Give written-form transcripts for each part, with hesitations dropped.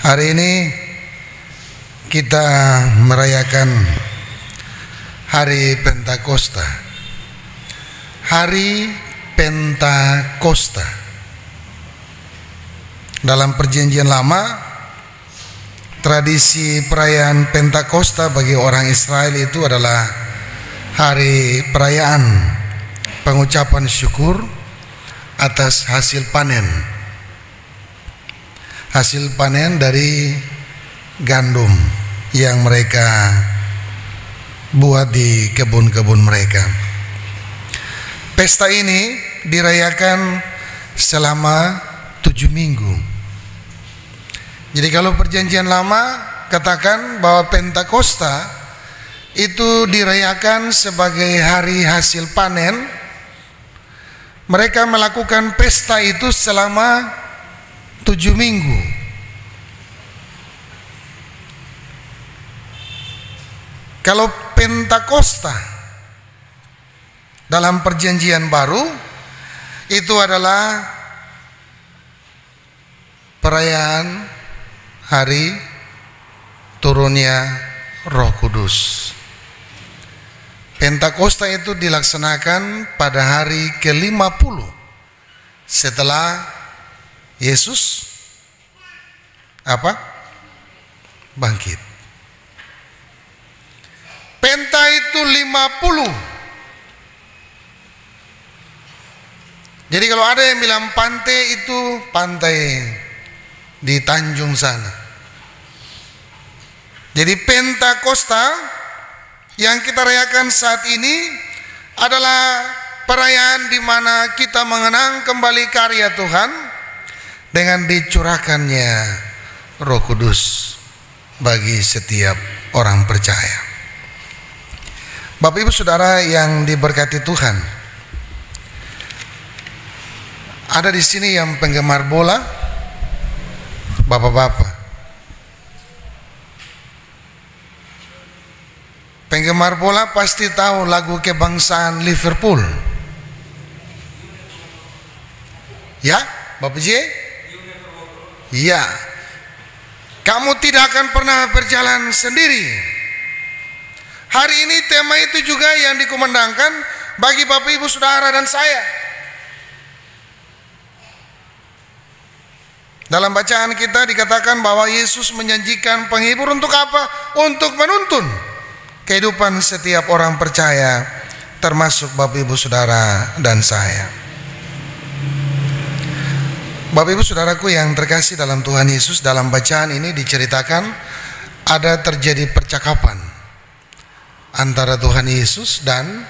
Hari ini kita merayakan Hari Pentakosta. Hari Pentakosta. Dalam Perjanjian Lama, tradisi perayaan Pentakosta bagi orang Israel itu adalah hari perayaan pengucapan syukur atas hasil panen. Hasil panen dari gandum yang mereka buat di kebun-kebun mereka. Pesta ini dirayakan selama 7 minggu. Jadi kalau Perjanjian Lama katakan bahwa Pentakosta itu dirayakan sebagai hari hasil panen, mereka melakukan pesta itu selama 7 minggu. Kalau Pentakosta dalam Perjanjian Baru itu adalah perayaan hari turunnya Roh Kudus. Pentakosta itu dilaksanakan pada hari ke-50 setelah Yesus bangkit. Penta itu 50. Jadi kalau ada yang bilang pantai, itu pantai di Tanjung sana. Jadi Pentakosta yang kita rayakan saat ini adalah perayaan di mana kita mengenang kembali karya Tuhan dengan dicurahkannya Roh Kudus bagi setiap orang percaya. Bapak Ibu Saudara yang diberkati Tuhan, ada di sini yang penggemar bola, bapak-bapak. Penggemar bola pasti tahu lagu kebangsaan Liverpool. Ya, Bapak J? Iya. Kamu tidak akan pernah berjalan sendiri. Hari ini tema itu juga yang dikumandangkan bagi Bapak Ibu Saudara dan saya. Dalam bacaan kita dikatakan bahwa Yesus menjanjikan penghibur untuk apa? Untuk menuntun kehidupan setiap orang percaya, termasuk Bapak Ibu Saudara dan saya. Bapak Ibu Saudaraku yang terkasih dalam Tuhan Yesus, dalam bacaan ini diceritakan ada terjadi percakapan antara Tuhan Yesus dan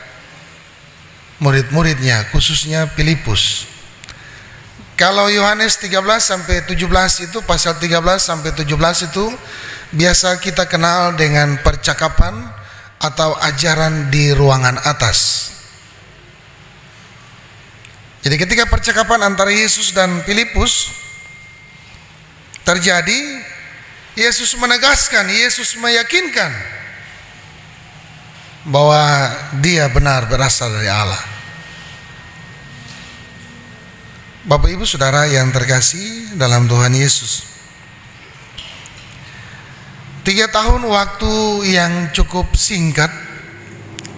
murid-muridnya, khususnya Filipus. Kalau Yohanes 13 sampai 17 itu, pasal 13 sampai 17 itu biasa kita kenal dengan percakapan atau ajaran di ruangan atas. Jadi ketika percakapan antara Yesus dan Filipus terjadi, Yesus menegaskan, Yesus meyakinkan bahwa dia benar berasal dari Allah. Bapak Ibu Saudara yang terkasih dalam Tuhan Yesus, 3 tahun waktu yang cukup singkat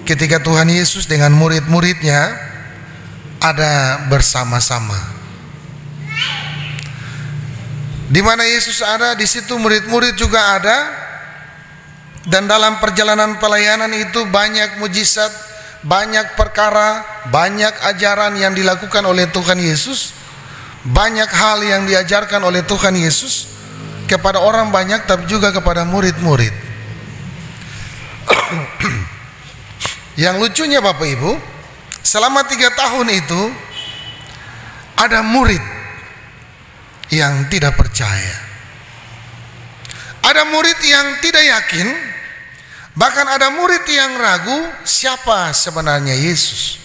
ketika Tuhan Yesus dengan murid-muridnya ada bersama-sama. Di mana Yesus ada, di situ murid-murid juga ada. Dan dalam perjalanan pelayanan itu banyak mujizat, banyak perkara, banyak ajaran yang dilakukan oleh Tuhan Yesus. Banyak hal yang diajarkan oleh Tuhan Yesus kepada orang banyak, tapi juga kepada murid-murid. Yang lucunya Bapak Ibu, selama 3 tahun itu ada murid yang tidak percaya, ada murid yang tidak yakin, bahkan ada murid yang ragu siapa sebenarnya Yesus,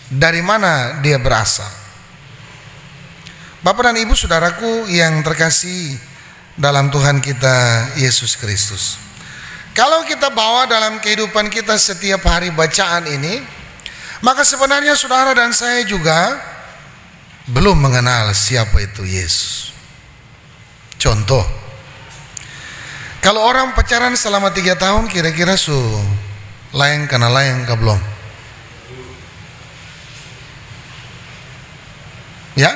dari mana dia berasal. Bapak dan Ibu Saudaraku yang terkasih dalam Tuhan kita Yesus Kristus, kalau kita bawa dalam kehidupan kita setiap hari bacaan ini, maka sebenarnya saudara dan saya juga belum mengenal siapa itu Yesus. Contoh, kalau orang pacaran selama 3 tahun, kira-kira layang kena layang ke belum? Ya?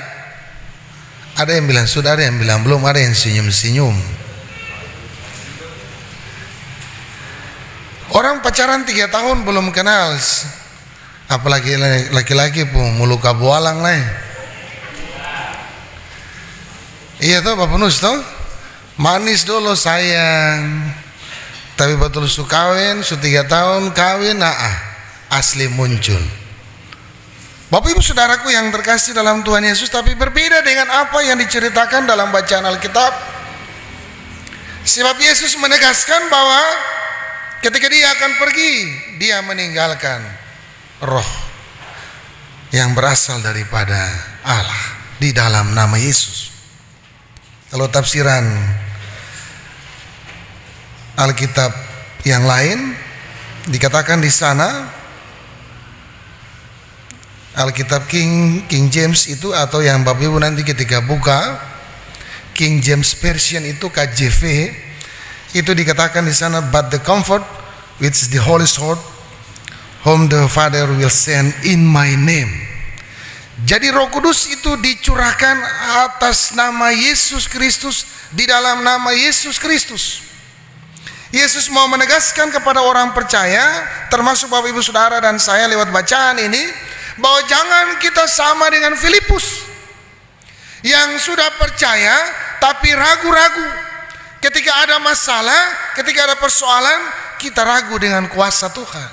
Ada yang bilang sudah, ada yang bilang belum, ada yang senyum-senyum. Orang pacaran 3 tahun belum kenal, apalagi laki-laki pun mulu kabualang lah. Iya toh Bapak Nus toh, manis dulu sayang, tapi betul kawin, 3 tahun kawin, asli muncul. Bapak Ibu Saudaraku yang terkasih dalam Tuhan Yesus, tapi berbeda dengan apa yang diceritakan dalam bacaan Alkitab. Sebab Yesus menegaskan bahwa ketika dia akan pergi, dia meninggalkan roh yang berasal daripada Allah di dalam nama Yesus. Kalau tafsiran Alkitab yang lain dikatakan di sana, Alkitab King James itu, atau yang Bapak Ibu nanti ketika buka King James Version itu KJV, itu dikatakan di sana, but the comfort which the Holy Spirit whom the Father will send in my name. Jadi Roh Kudus itu dicurahkan atas nama Yesus Kristus, di dalam nama Yesus Kristus. Yesus mau menegaskan kepada orang percaya, termasuk Bapak Ibu Saudara dan saya lewat bacaan ini, bahwa jangan kita sama dengan Filipus yang sudah percaya tapi ragu-ragu. Ketika ada masalah, ketika ada persoalan, kita ragu dengan kuasa Tuhan.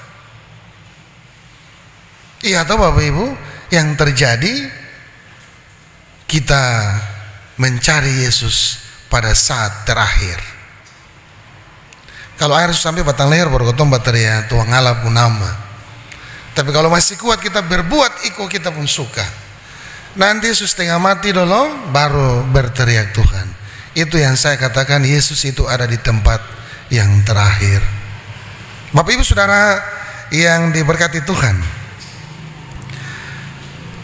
Iya toh Bapak Ibu, yang terjadi kita mencari Yesus pada saat terakhir. Kalau air sampai batang leher baru ketemu bateria tuang Allah pun nama. Tapi kalau masih kuat kita berbuat, kita pun suka. Nanti Yesus setengah mati dulu baru berteriak Tuhan. Itu yang saya katakan, Yesus itu ada di tempat yang terakhir. Bapak Ibu Saudara yang diberkati Tuhan,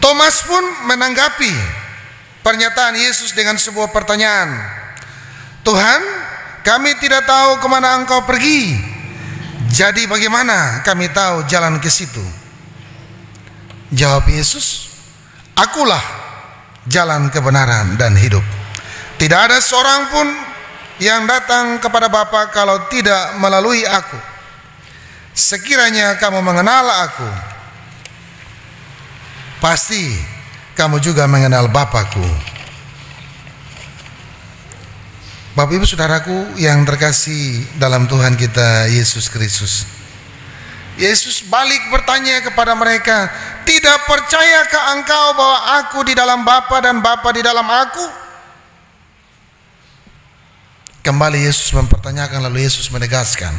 Thomas pun menanggapi pernyataan Yesus dengan sebuah pertanyaan. Tuhan, kami tidak tahu kemana Engkau pergi. Jadi bagaimana kami tahu jalan ke situ? Jawab Yesus, akulah jalan kebenaran dan hidup. Tidak ada seorang pun yang datang kepada Bapa kalau tidak melalui aku. Sekiranya kamu mengenal aku, pasti kamu juga mengenal Bapakku. Bapak Ibu Saudaraku yang terkasih dalam Tuhan kita Yesus Kristus, Yesus balik bertanya kepada mereka, tidak percayakah engkau bahwa aku di dalam Bapa dan Bapa di dalam aku? Kembali Yesus mempertanyakan, lalu Yesus menegaskan,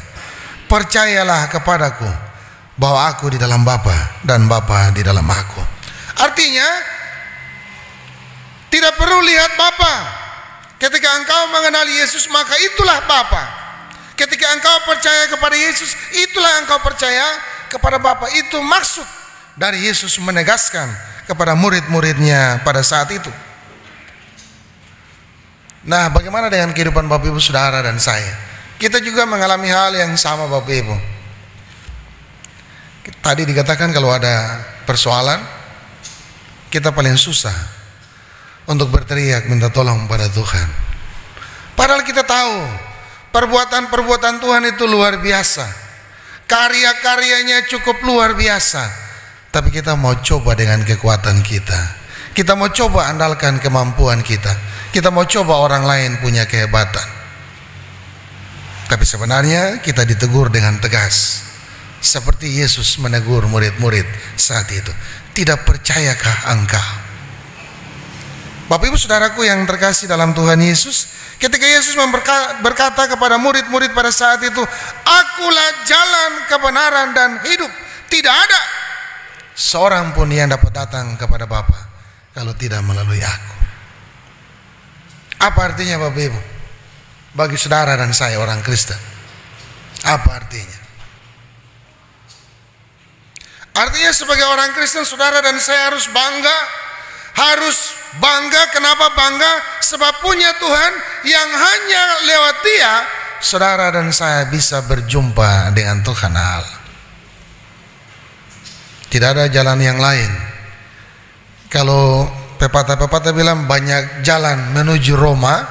percayalah kepadaku bahwa aku di dalam Bapa dan Bapa di dalam aku. Artinya tidak perlu lihat Bapa. Ketika engkau mengenal Yesus, maka itulah Bapa. Ketika engkau percaya kepada Yesus, itulah engkau percaya kepada Bapa. Itu maksud dari Yesus menegaskan kepada murid-muridnya pada saat itu. Nah, bagaimana dengan kehidupan Bapak Ibu Saudara dan saya? Kita juga mengalami hal yang sama Bapak Ibu. Tadi dikatakan kalau ada persoalan, kita paling susah untuk berteriak minta tolong pada Tuhan. Padahal kita tahu perbuatan-perbuatan Tuhan itu luar biasa, karya-karyanya cukup luar biasa. Tapi kita mau coba dengan kekuatan kita. Kita mau coba andalkan kemampuan kita. Kita mau coba orang lain punya kehebatan. Tapi sebenarnya kita ditegur dengan tegas, seperti Yesus menegur murid-murid saat itu. Tidak percayakah engkau? Bapak Ibu Saudaraku yang terkasih dalam Tuhan Yesus, ketika Yesus berkata kepada murid-murid pada saat itu, akulah jalan kebenaran dan hidup. Tidak ada seorang pun yang dapat datang kepada Bapa kalau tidak melalui aku. Apa artinya Bapak Ibu? Bagi saudara dan saya orang Kristen, apa artinya? Artinya sebagai orang Kristen, saudara dan saya harus bangga. Harus bangga. Kenapa bangga? sebab punya Tuhan yang hanya lewat Dia saudara dan saya bisa berjumpa dengan Tuhan Allah. Tidak ada jalan yang lain. Kalau pepatah-pepatah bilang banyak jalan menuju Roma,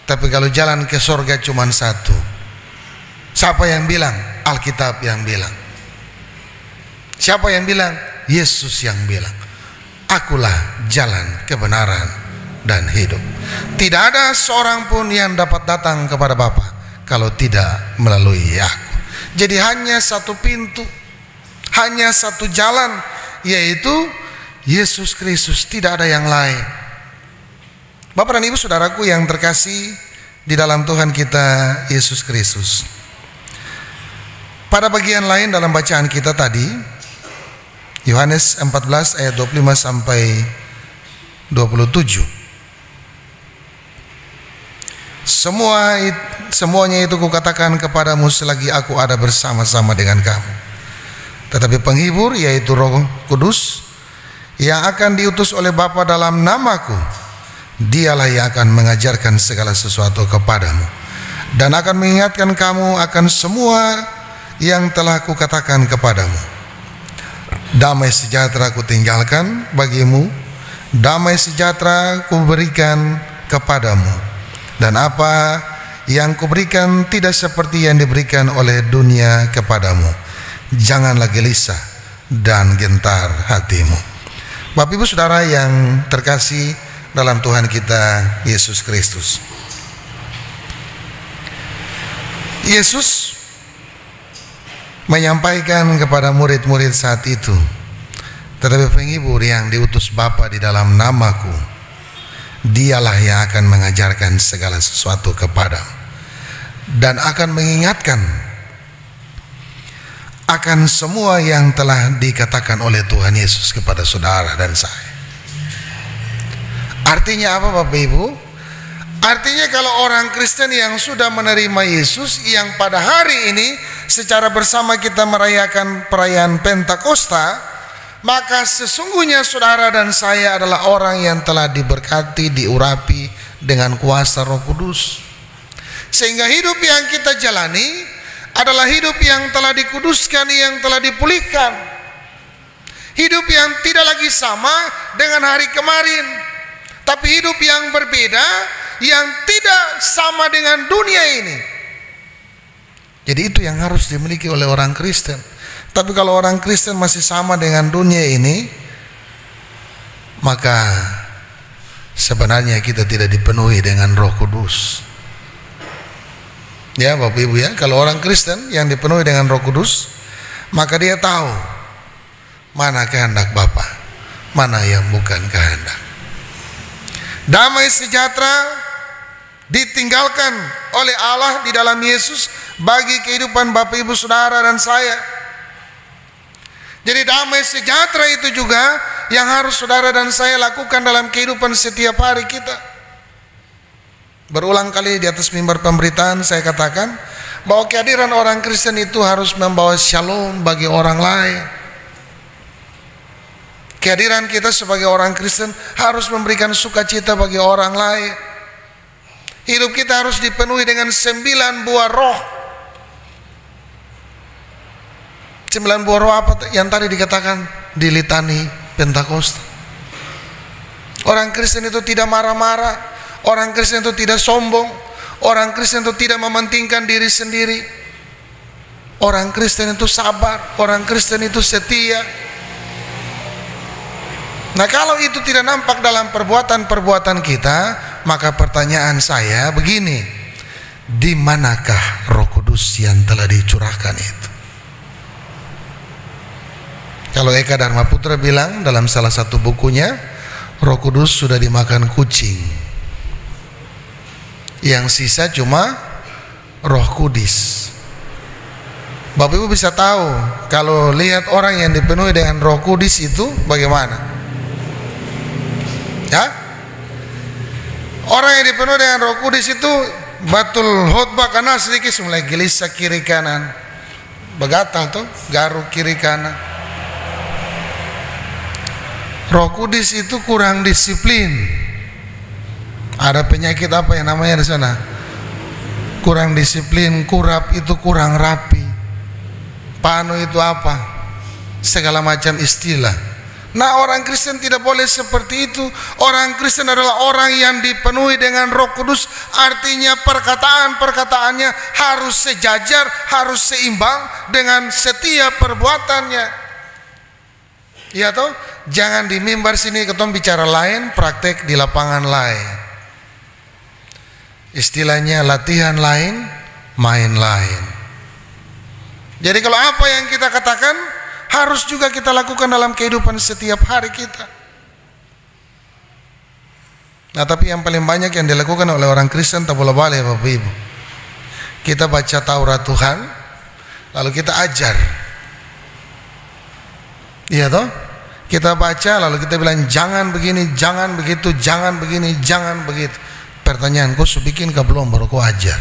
tapi kalau jalan ke surga cuma satu. Siapa yang bilang? Alkitab yang bilang. Siapa yang bilang? Yesus yang bilang. Akulah jalan, kebenaran, dan hidup. Tidak ada seorang pun yang dapat datang kepada Bapa kalau tidak melalui aku. Jadi hanya satu pintu, hanya satu jalan, yaitu Yesus Kristus, tidak ada yang lain. Bapak dan Ibu saudaraku yang terkasih di dalam Tuhan kita Yesus Kristus, pada bagian lain dalam bacaan kita tadi, Yohanes 14 ayat 25 sampai 27, semuanya itu kukatakan kepadamu selagi aku ada bersama-sama dengan kamu. Tetapi penghibur, yaitu Roh Kudus, yang akan diutus oleh Bapa dalam namaku, Dialah yang akan mengajarkan segala sesuatu kepadamu dan akan mengingatkan kamu akan semua yang telah kukatakan kepadamu. Damai sejahtera kutinggalkan bagimu, damai sejahtera kuberikan kepadamu, dan apa yang kuberikan tidak seperti yang diberikan oleh dunia kepadamu. Janganlah gelisah dan gentar hatimu. Bapak Ibu Saudara yang terkasih dalam Tuhan kita Yesus Kristus, Yesus menyampaikan kepada murid-murid saat itu, tetapi penghibur yang diutus Bapa di dalam namaku, Dialah yang akan mengajarkan segala sesuatu kepadamu dan akan mengingatkan akan semua yang telah dikatakan oleh Tuhan Yesus kepada saudara dan saya. Artinya apa Bapak Ibu? Artinya kalau orang Kristen yang sudah menerima Yesus, yang pada hari ini secara bersama kita merayakan perayaan Pentakosta, maka sesungguhnya saudara dan saya adalah orang yang telah diberkati, diurapi dengan kuasa Roh Kudus, sehingga hidup yang kita jalani adalah hidup yang telah dikuduskan, yang telah dipulihkan, hidup yang tidak lagi sama dengan hari kemarin, tapi hidup yang berbeda, yang tidak sama dengan dunia ini. Jadi itu yang harus dimiliki oleh orang Kristen. Tapi kalau orang Kristen masih sama dengan dunia ini, maka sebenarnya kita tidak dipenuhi dengan Roh Kudus. Ya Bapak Ibu ya, kalau orang Kristen yang dipenuhi dengan Roh Kudus, maka dia tahu mana kehendak Bapa, mana yang bukan kehendak. Damai sejahtera ditinggalkan oleh Allah di dalam Yesus bagi kehidupan Bapak Ibu Saudara dan saya. Jadi damai sejahtera itu juga yang harus saudara dan saya lakukan dalam kehidupan setiap hari kita. Berulang kali di atas mimbar pemberitaan saya katakan bahwa kehadiran orang Kristen itu harus membawa shalom bagi orang lain. Kehadiran kita sebagai orang Kristen harus memberikan sukacita bagi orang lain. Hidup kita harus dipenuhi dengan 9 buah roh. 9 buah roh apa yang tadi dikatakan di litani Pentakosta? Orang Kristen itu tidak marah-marah. Orang Kristen itu tidak sombong. Orang Kristen itu tidak mementingkan diri sendiri. Orang Kristen itu sabar. Orang Kristen itu setia. Nah, kalau itu tidak nampak dalam perbuatan-perbuatan kita, maka pertanyaan saya begini: di manakah Roh Kudus yang telah dicurahkan itu? Kalau Eka Dharma Putra bilang dalam salah satu bukunya, Roh Kudus sudah dimakan kucing. Yang sisa cuma Roh Kudus. Bapak Ibu bisa tahu kalau lihat orang yang dipenuhi dengan Roh Kudus itu bagaimana? Ya? Orang yang dipenuhi dengan Roh Kudus itu batul khotbah karena sedikit mulai gelisah kiri kanan, begatal tuh garuk kiri kanan. Roh Kudus itu kurang disiplin. Ada penyakit apa yang namanya di sana? Kurang disiplin, kurap itu kurang rapi. Panu itu apa? Segala macam istilah. Nah, orang Kristen tidak boleh seperti itu. Orang Kristen adalah orang yang dipenuhi dengan Roh Kudus. Artinya perkataan-perkataannya harus sejajar, harus seimbang dengan setiap perbuatannya. Iya toh? Jangan di mimbar sini ketemu bicara lain, praktek di lapangan lain. Istilahnya latihan lain, main lain. Jadi kalau apa yang kita katakan harus juga kita lakukan dalam kehidupan setiap hari kita. Nah, tapi yang paling banyak yang dilakukan oleh orang Kristen tak boleh balik, Bapak Ibu. Kita baca Taurat Tuhan, lalu kita ajar. Iya toh? Kita baca lalu kita bilang jangan begini, jangan begitu, jangan begini, jangan begitu. Pertanyaan, kau sudah bikin kah belum baru kau ajar?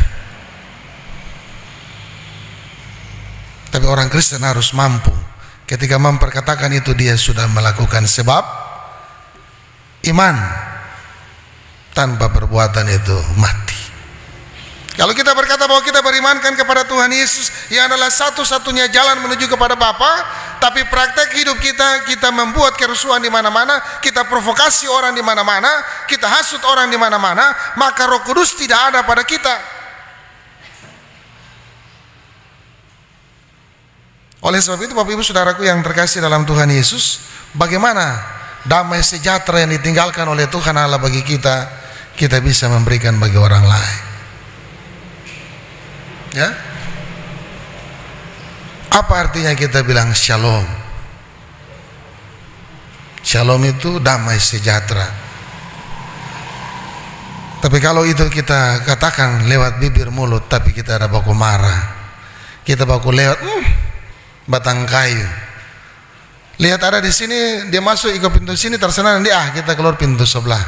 Tapi orang Kristen harus mampu. Ketika memperkatakan itu dia sudah melakukan, sebab iman tanpa perbuatan itu mati. Kalau kita berkata bahwa kita berimankan kepada Tuhan Yesus yang adalah satu-satunya jalan menuju kepada Bapa, tapi praktek hidup kita membuat kerusuhan di mana-mana, kita provokasi orang di mana-mana, kita hasut orang di mana-mana, maka Roh Kudus tidak ada pada kita. Oleh sebab itu Bapak Ibu Saudaraku yang terkasih dalam Tuhan Yesus, bagaimana damai sejahtera yang ditinggalkan oleh Tuhan Allah bagi kita, kita bisa memberikan bagi orang lain. Ya? Apa artinya kita bilang shalom? Shalom itu damai sejahtera. Tapi kalau itu kita katakan lewat bibir mulut, tapi kita ada baku marah, kita baku lewat batang kayu. Lihat ada di sini, dia masuk ikut pintu sini, tersenang nanti kita keluar pintu sebelah.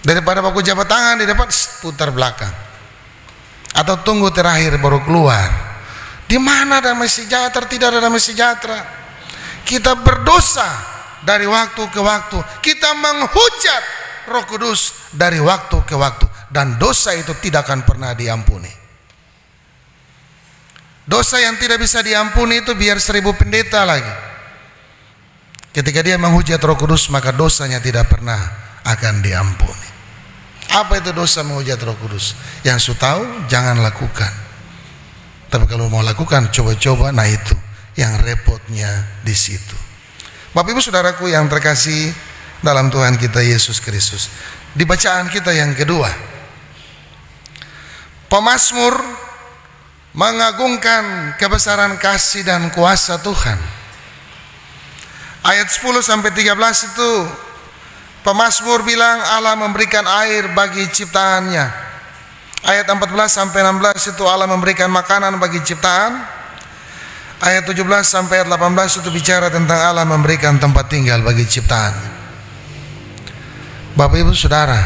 Daripada baku jabat tangan di depan, putar belakang. Atau tunggu terakhir baru keluar. Di mana damai sejahtera? Tidak ada damai sejahtera. Kita berdosa dari waktu ke waktu. Kita menghujat Roh Kudus dari waktu ke waktu, dan dosa itu tidak akan pernah diampuni. Dosa yang tidak bisa diampuni itu biar 1000 pendeta lagi. Ketika dia menghujat Roh Kudus, maka dosanya tidak pernah akan diampuni. Apa itu dosa menghujat Roh Kudus? Yang sudah tahu jangan lakukan. Tapi kalau mau lakukan, coba-coba. Nah, itu yang repotnya di situ. Bapak Ibu Saudaraku yang terkasih dalam Tuhan kita Yesus Kristus, di bacaan kita yang kedua, pemazmur mengagungkan kebesaran kasih dan kuasa Tuhan. Ayat 10 sampai 13 itu pemazmur bilang Allah memberikan air bagi ciptaannya. Ayat 14 sampai 16 itu Allah memberikan makanan bagi ciptaan. Ayat 17 sampai ayat 18 itu bicara tentang Allah memberikan tempat tinggal bagi ciptaan. Bapak Ibu Saudara,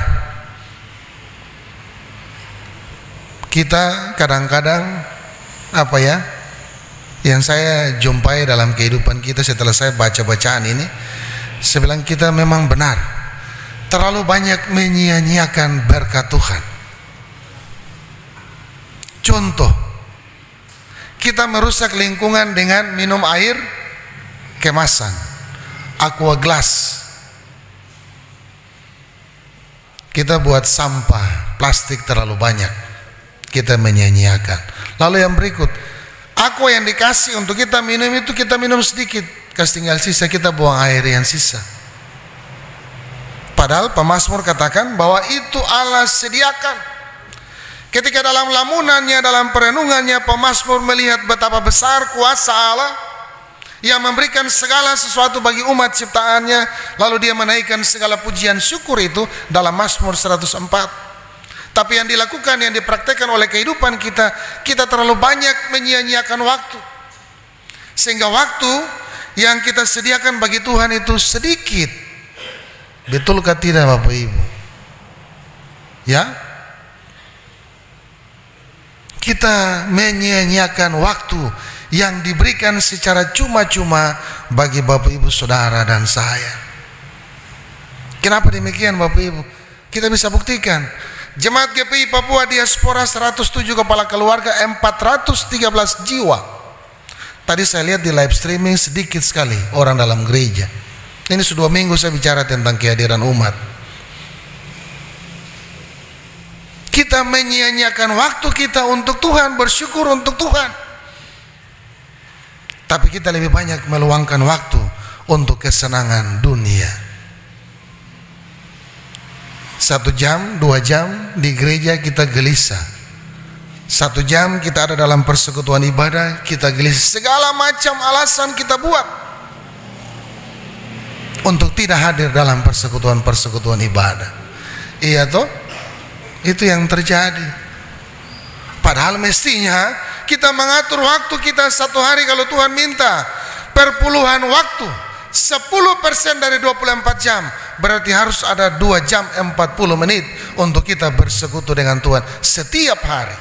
kita kadang-kadang yang saya jumpai dalam kehidupan kita setelah saya baca bacaan ini, saya bilang kita memang benar terlalu banyak menyia-nyiakan berkat Tuhan. Contoh, kita merusak lingkungan dengan minum air kemasan, aqua glass. Kita buat sampah plastik terlalu banyak, kita menyia-nyiakan. Lalu yang berikut, aqua yang dikasih untuk kita minum itu kita minum sedikit, kasih tinggal sisa, kita buang air yang sisa. Padahal pemazmur katakan bahwa itu Allah sediakan. Ketika dalam lamunannya, dalam perenungannya, pemazmur melihat betapa besar kuasa Allah yang memberikan segala sesuatu bagi umat ciptaannya, lalu dia menaikkan segala pujian syukur itu dalam Mazmur 104. Tapi yang dilakukan, yang dipraktekkan oleh kehidupan kita, kita terlalu banyak menyia-nyiakan waktu, sehingga waktu yang kita sediakan bagi Tuhan itu sedikit. Betulkah tidak Bapak Ibu? Ya, kita menyia-nyiakan waktu yang diberikan secara cuma-cuma bagi Bapak Ibu Saudara dan saya. Kenapa demikian Bapak Ibu? Kita bisa buktikan. Jemaat GPI Papua Diaspora 107 kepala keluarga, 413 jiwa. Tadi saya lihat di live streaming sedikit sekali orang dalam gereja. Ini sudah 2 minggu saya bicara tentang kehadiran umat. Kita menyia-nyiakan waktu kita untuk Tuhan, bersyukur untuk Tuhan. Tapi kita lebih banyak meluangkan waktu untuk kesenangan dunia. 1 jam, 2 jam di gereja kita gelisah. 1 jam kita ada dalam persekutuan ibadah, kita gelisah. Segala macam alasan kita buat untuk tidak hadir dalam persekutuan ibadah. Iya toh? Itu yang terjadi. Padahal mestinya kita mengatur waktu kita 1 hari, kalau Tuhan minta perpuluhan waktu 10% dari 24 jam, berarti harus ada 2 jam 40 menit untuk kita bersekutu dengan Tuhan setiap hari.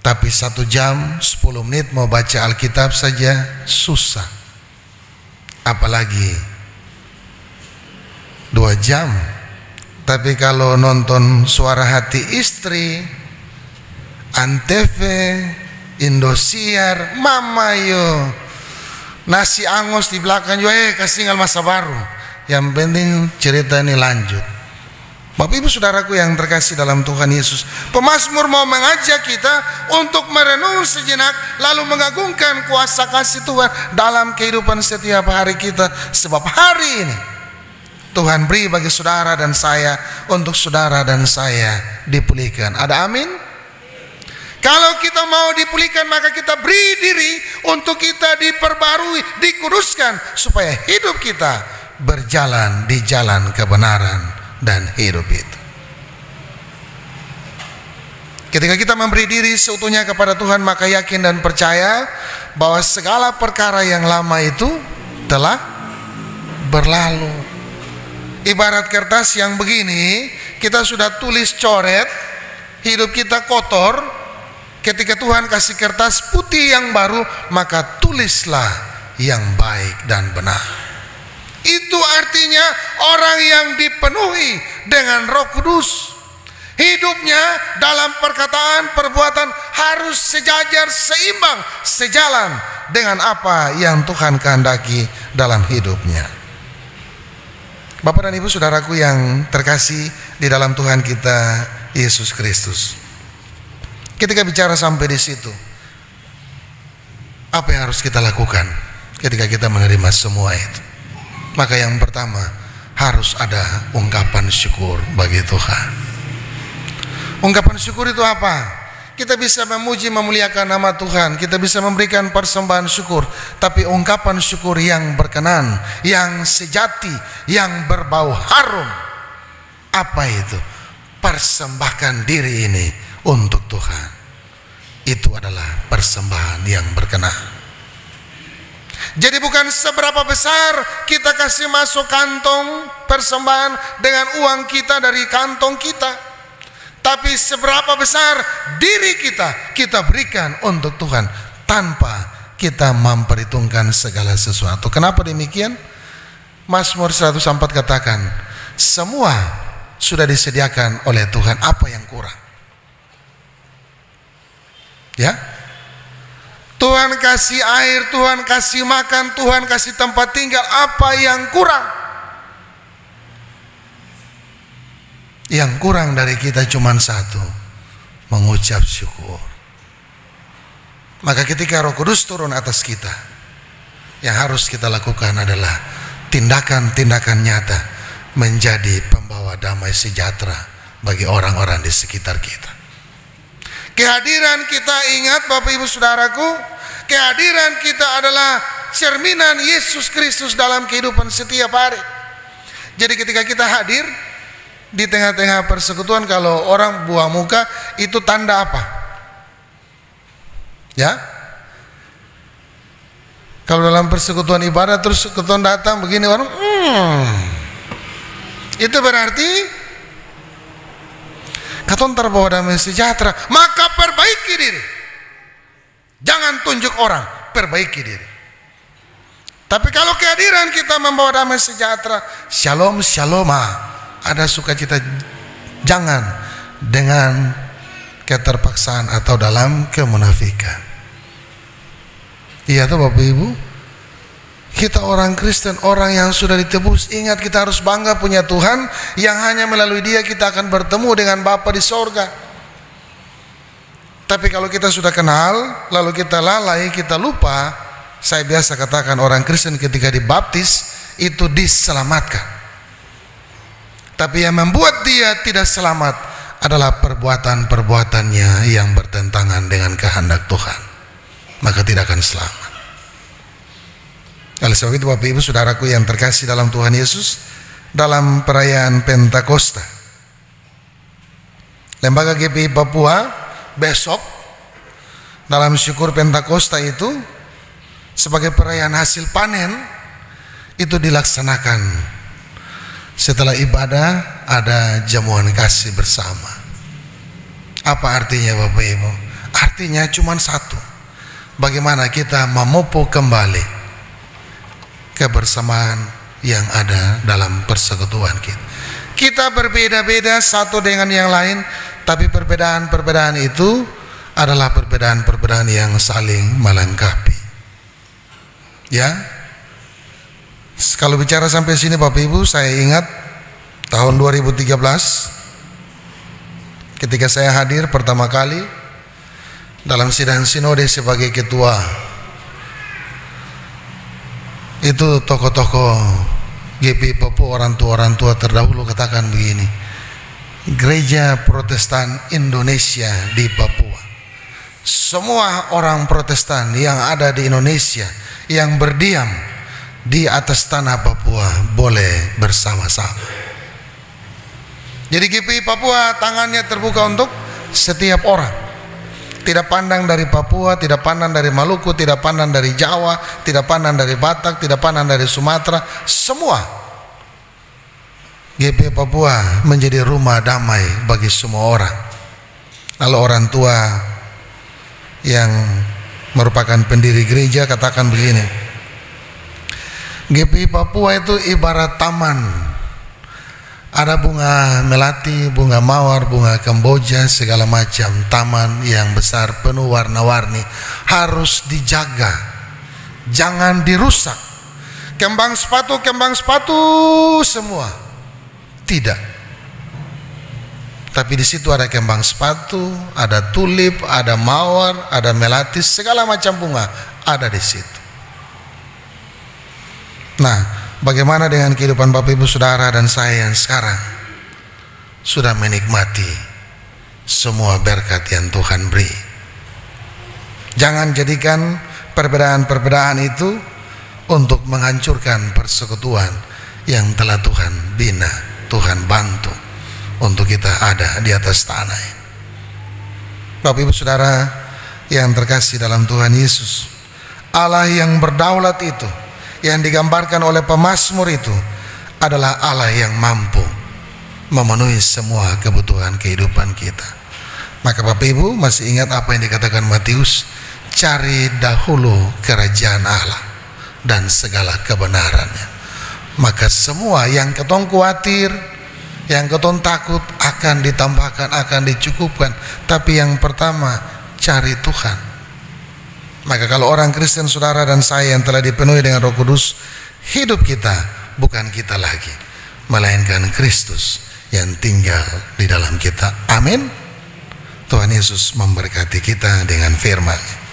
Tapi 1 jam 10 menit mau baca Alkitab saja susah, apalagi 2 jam. Tapi kalau nonton Suara Hati Istri, Antv, Indosiar, Mama yo, nasi angus di belakang juga, kasih tinggal masa baru. Yang penting cerita ini lanjut. Bapak Ibu Saudaraku yang terkasih dalam Tuhan Yesus, pemazmur mau mengajak kita untuk merenung sejenak, lalu mengagungkan kuasa kasih Tuhan dalam kehidupan setiap hari kita. Sebab hari ini Tuhan beri bagi saudara dan saya, untuk saudara dan saya dipulihkan. Ada amin? Kalau kita mau dipulihkan, maka kita beri diri untuk kita diperbarui, dikuduskan, supaya hidup kita berjalan di jalan kebenaran dan hidup itu. Ketika kita memberi diri seutuhnya kepada Tuhan, maka yakin dan percaya bahwa segala perkara yang lama itu telah berlalu. Ibarat kertas yang begini, kita sudah tulis coret, hidup kita kotor. Ketika Tuhan kasih kertas putih yang baru, maka tulislah yang baik dan benar. Itu artinya orang yang dipenuhi dengan Roh Kudus, hidupnya dalam perkataan, perbuatan harus sejajar, seimbang, sejalan dengan apa yang Tuhan kehendaki dalam hidupnya. Bapak dan Ibu Saudaraku yang terkasih di dalam Tuhan kita Yesus Kristus, ketika bicara sampai di situ, apa yang harus kita lakukan ketika kita menerima semua itu? Maka yang pertama, harus ada ungkapan syukur bagi Tuhan. Ungkapan syukur itu apa? Kita bisa memuji, memuliakan nama Tuhan, kita bisa memberikan persembahan syukur, tapi ungkapan syukur yang berkenan, yang sejati, yang berbau harum. Apa itu? Persembahkan diri ini untuk Tuhan. Itu adalah persembahan yang berkenan. Jadi bukan seberapa besar kita kasih masuk kantong persembahan dengan uang kita dari kantong kita, tapi seberapa besar diri kita berikan untuk Tuhan tanpa kita memperhitungkan segala sesuatu. Kenapa demikian? Mazmur 104 katakan, semua sudah disediakan oleh Tuhan, apa yang kurang? Ya, Tuhan kasih air, Tuhan kasih makan, Tuhan kasih tempat tinggal, apa yang kurang? Yang kurang dari kita cuma satu, mengucap syukur. Maka ketika Roh Kudus turun atas kita, yang harus kita lakukan adalah tindakan-tindakan nyata menjadi pembawa damai sejahtera bagi orang-orang di sekitar kita. Kehadiran kita, ingat Bapak Ibu Saudaraku, kehadiran kita adalah cerminan Yesus Kristus dalam kehidupan setiap hari. Jadi ketika kita hadir di tengah-tengah persekutuan, kalau orang buang muka, itu tanda apa? Ya, kalau dalam persekutuan ibadah terus keton datang begini orang, itu berarti keton terbawa damai sejahtera. Maka perbaiki diri, jangan tunjuk orang, perbaiki diri. Tapi kalau kehadiran kita membawa damai sejahtera, shalom shaloma, ada sukacita, jangan dengan keterpaksaan atau dalam kemunafikan. Iya tuh Bapak Ibu, kita orang Kristen, orang yang sudah ditebus, ingat kita harus bangga punya Tuhan yang hanya melalui Dia kita akan bertemu dengan Bapa di sorga. Tapi kalau kita sudah kenal, lalu kita lalai, kita lupa, saya biasa katakan orang Kristen ketika dibaptis itu diselamatkan. Tapi yang membuat dia tidak selamat adalah perbuatan-perbuatannya yang bertentangan dengan kehendak Tuhan, maka tidak akan selamat. Oleh sebab itu Bapak Ibu saudaraku yang terkasih dalam Tuhan Yesus, dalam perayaan Pentakosta, Lembaga GPI Papua besok dalam syukur Pentakosta itu sebagai perayaan hasil panen itu dilaksanakan. Setelah ibadah ada jamuan kasih bersama. Apa artinya Bapak Ibu? Artinya cuma satu, bagaimana kita memupuk kembali kebersamaan yang ada dalam persekutuan kita. Kita berbeda-beda satu dengan yang lain, tapi perbedaan-perbedaan itu adalah perbedaan-perbedaan yang saling melengkapi. Ya, kalau bicara sampai sini Bapak Ibu, saya ingat tahun 2013 ketika saya hadir pertama kali dalam sidang sinode sebagai ketua. Itu tokoh-tokoh GPI Papua, orang tua terdahulu katakan begini: Gereja Protestan Indonesia di Papua, semua orang Protestan yang ada di Indonesia yang berdiam di atas tanah Papua boleh bersama-sama. Jadi GPI Papua tangannya terbuka untuk setiap orang, tidak pandang dari Papua, tidak pandang dari Maluku, tidak pandang dari Jawa, tidak pandang dari Batak, tidak pandang dari Sumatera, semua. GPI Papua menjadi rumah damai bagi semua orang. Lalu orang tua yang merupakan pendiri gereja katakan begini: GPI Papua itu ibarat taman. Ada bunga melati, bunga mawar, bunga kamboja, segala macam taman yang besar penuh warna-warni, harus dijaga, jangan dirusak. Kembang sepatu semua tidak. Tapi di situ ada kembang sepatu, ada tulip, ada mawar, ada melatis, segala macam bunga ada di situ. Nah, bagaimana dengan kehidupan Bapak Ibu Saudara dan saya yang sekarang sudah menikmati semua berkat yang Tuhan beri? Jangan jadikan perbedaan-perbedaan itu untuk menghancurkan persekutuan yang telah Tuhan bina, Tuhan bantu untuk kita ada di atas tanah ini. Bapak Ibu Saudara yang terkasih dalam Tuhan Yesus, Allah yang berdaulat itu, yang digambarkan oleh pemazmur itu, adalah Allah yang mampu memenuhi semua kebutuhan kehidupan kita. Maka Bapak Ibu masih ingat apa yang dikatakan Matius? Cari dahulu kerajaan Allah dan segala kebenarannya, maka semua yang ketong khawatir, yang ketong takut akan ditambahkan, akan dicukupkan. Tapi yang pertama, cari Tuhan. Maka kalau orang Kristen saudara dan saya yang telah dipenuhi dengan Roh Kudus, hidup kita bukan kita lagi, melainkan Kristus yang tinggal di dalam kita. Amin. Tuhan Yesus memberkati kita dengan firman-Nya.